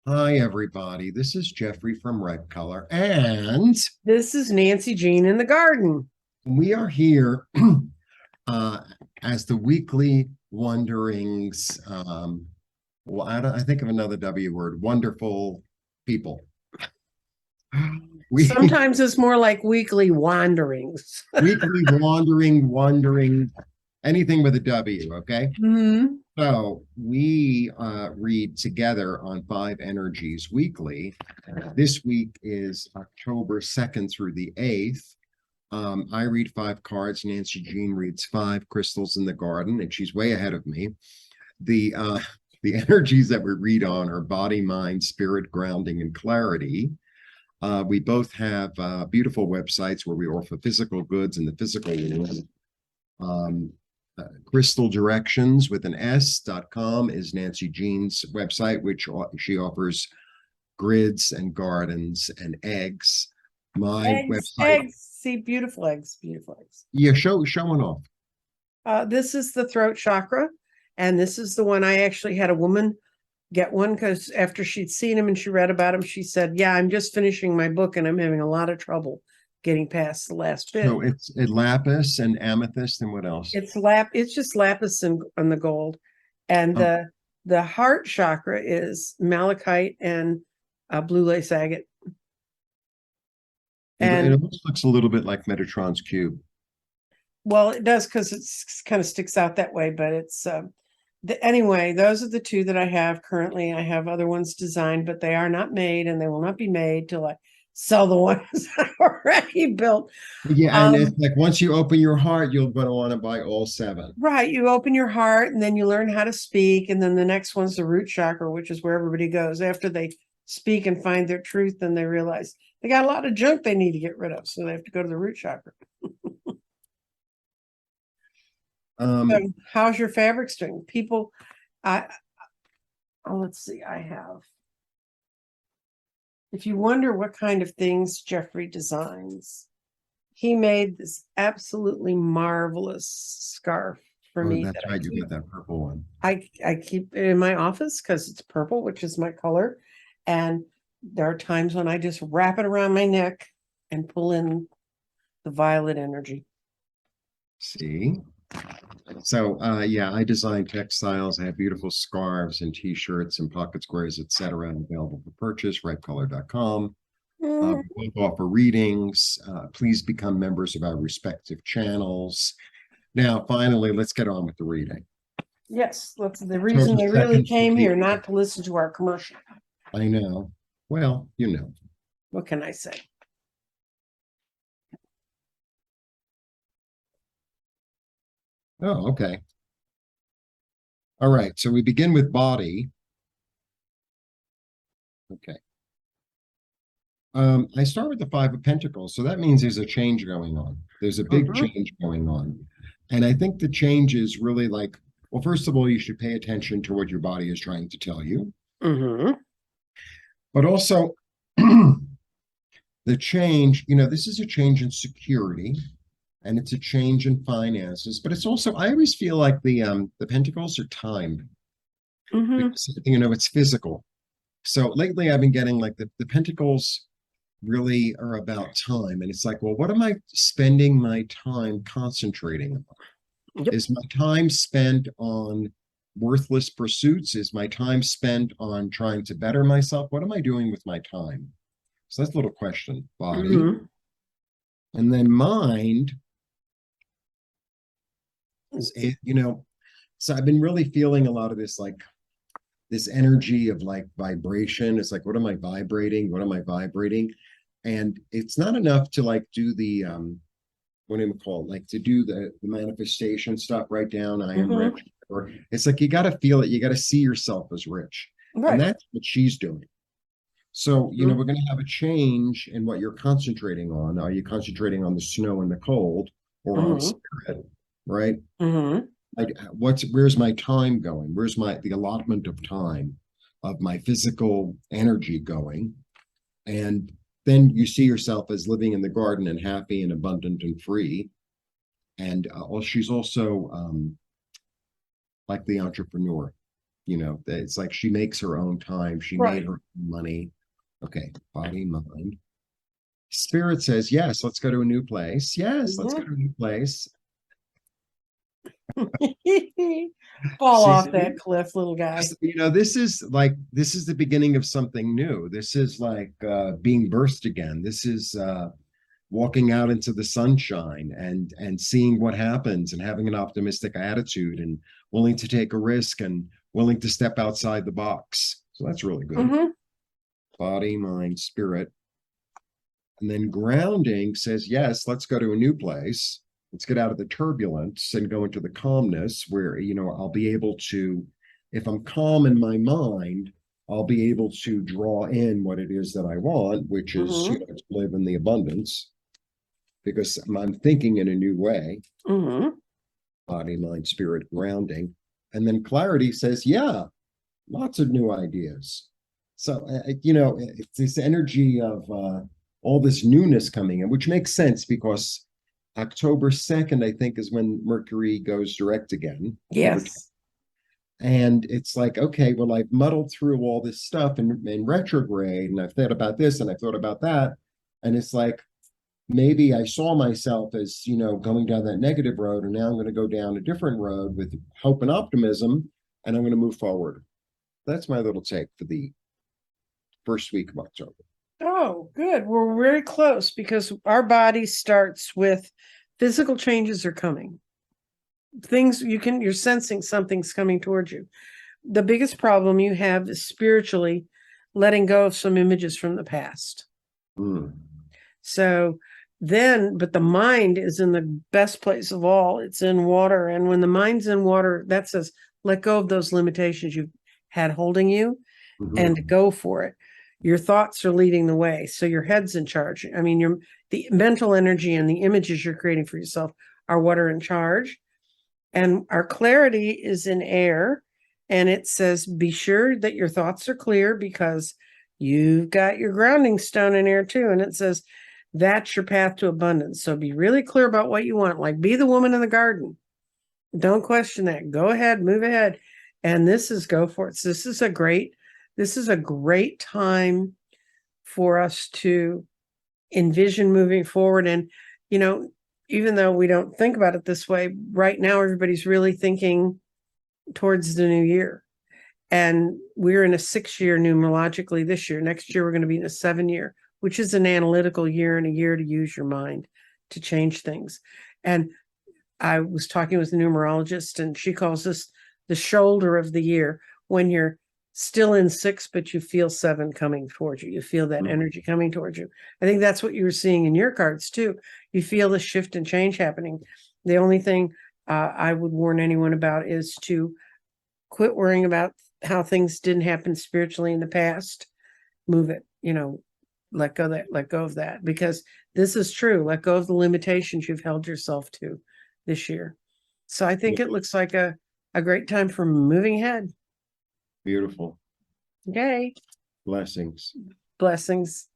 Hi, everybody. This is Jeffrey from Red Color, and This is Nancy Jean in the garden. we are here uh, as the weekly wanderings. Well, I think of another W word, wonderful people. We Sometimes it's more like weekly wanderings. weekly wandering, anything with a W, okay? Hmm. So we read together on Five Energies weekly. This week is October 2nd through the 8th. I read five cards. Nancy Jean reads five crystals in the garden, and she's way ahead of me. The uh, the energies that we read on are body, mind, spirit, grounding, and clarity. We both have beautiful websites where we offer physical goods in the physical world. Um, Crystal Directions with an S.com is Nancy Jean's website, which she offers grids and gardens and eggs. My website, Eggs. See, beautiful eggs, beautiful eggs. yeah, showing off. This is the throat chakra, and this is the one I actually had a woman get one because after she'd seen him and she read about him, she said, "Yeah, I'm just finishing my book and I'm having a lot of trouble getting past the last bit." So it's lapis and amethyst and what else? It's just lapis and the gold, and Oh, the heart chakra is malachite and blue lace agate. it And almost looks a little bit like Metatron's cube. well, it does because it's kind of sticks out that way, but it's anyway, those are the two that I have currently. I have other ones designed, but they are not made and they will not be made till I sell the ones I already built. Yeah, and it's Um, like once you open your heart, you're going to want to buy all seven. Right. You open your heart and then you learn how to speak. And then the next one's the root chakra, which is where everybody goes after they speak and find their truth. Then they realize they got a lot of junk they need to get rid of. So they have to go to the root chakra. So Um, how's your fabrics doing? People, I, oh, let's see, I have. If you wonder what kind of things Jeffrey designs, he made this absolutely marvelous scarf for oh, me that's that right, you got that purple one. I keep it in my office because it's purple, which is my color. And there are times when I just wrap it around my neck and pull in the violet energy. See? So yeah, I design textiles. I have beautiful scarves and t-shirts and pocket squares, etc. available for purchase, redcolor.com. Mm, We both offer readings. Please become members of our respective channels. Now, finally, let's get on with the reading. yes, that's the reason October they really 2nd. came here, not to listen to our commercial. I know. Well, you know. What can I say? Oh, okay. All right. So we begin with body. Okay. I start with the Five of Pentacles. So that means there's a change going on. There's a big Mhm. change going on. And I think the change is really like, well, first of all, you should pay attention to what your body is trying to tell you. Mhm. But also, the change, this is a change in security and it's a change in finances, but it's also, I always feel like the pentacles are time Mhm. because it's physical. So lately I've been getting like the pentacles really are about time. And it's like, well, what am I spending my time concentrating on? Yep. Is my time spent on worthless pursuits? Is my time spent on trying to better myself? What am I doing with my time? So that's a little question. Body. Mhm. And then mind is so I've been really feeling a lot of this like this energy of like vibration. It's like, what am I vibrating? What am I vibrating? And it's not enough to like do the what do you call it? Like to do the manifestation stuff, write down I am Mhm. rich. Or it's like you gotta feel it, you gotta see yourself as rich. And Right. that's what she's doing. So, Mhm. we're gonna have a change in what you're concentrating on. Are you concentrating on the snow and the cold or on Mhm. spirit? Right? Mhm. Like where's my time going? Where's the allotment of time of my physical energy going? And then you see yourself as living in the garden and happy and abundant and free. And she's also like the entrepreneur. it's like she makes her own time. She Right. made her own money. Okay, body, mind. Spirit says, yes, let's go to a new place. Yes, let's go to a new place. Fall See, off that cliff, little guy. this is the beginning of something new. This is like being birthed again. This is walking out into the sunshine and seeing what happens and having an optimistic attitude and willing to take a risk and willing to step outside the box. So that's really good. Hmm. Body, mind, spirit. And then grounding says, yes, let's go to a new place. Let's get out of the turbulence and go into the calmness where, I'll be able to, if I'm calm in my mind, I'll be able to draw in what it is that I want, which is, Hmm. to live in the abundance because I'm thinking in a new way. Hmm. Body, mind, spirit, grounding. And then clarity says, yeah, lots of new ideas. So, it's this energy of all this newness coming in, which makes sense because October 2nd, I think, is when Mercury goes direct again. Yes. And it's like, okay, well, I've muddled through all this stuff in retrograde, and I've thought about this and I've thought about that. And it's like, maybe I saw myself as, going down that negative road, and now I'm going to go down a different road with hope and optimism, and I'm going to move forward. That's my little take for the first week of October. Oh, good. We're very close because our body starts with physical changes are coming. Things you're sensing something's coming towards you. The biggest problem you have is spiritually letting go of some images from the past. Mm. So then, but the mind is in the best place of all. It's in water. And when the mind's in water, that says, let go of those limitations you've had holding you and go for it. Your thoughts are leading the way. So your head's in charge. I mean, the mental energy and the images you're creating for yourself are what are in charge. And our clarity is in air. And it says, be sure that your thoughts are clear because you've got your grounding stone in air too. And it says, that's your path to abundance. So be really clear about what you want. Like be the woman in the garden. Don't question that. Go ahead, move ahead. And this is go for it. So this is a great time for us to envision moving forward. And, even though we don't think about it this way, right now, everybody's really thinking towards the new year. And we're in a 6-year numerologically this year. Next year, we're going to be in a 7-year, which is an analytical year and a year to use your mind to change things. And I was talking with a numerologist, and she calls this the shoulder of the year when you're still in 6, but you feel 7 coming towards you. You feel that energy coming towards you. I think that's what you were seeing in your cards too. You feel the shift and change happening. The only thing I would warn anyone about is to quit worrying about how things didn't happen spiritually in the past. Move it, let go of that because this is true. Let go of the limitations you've held yourself to this year. So I think it looks like a great time for moving ahead. Beautiful. Okay. Blessings. Blessings.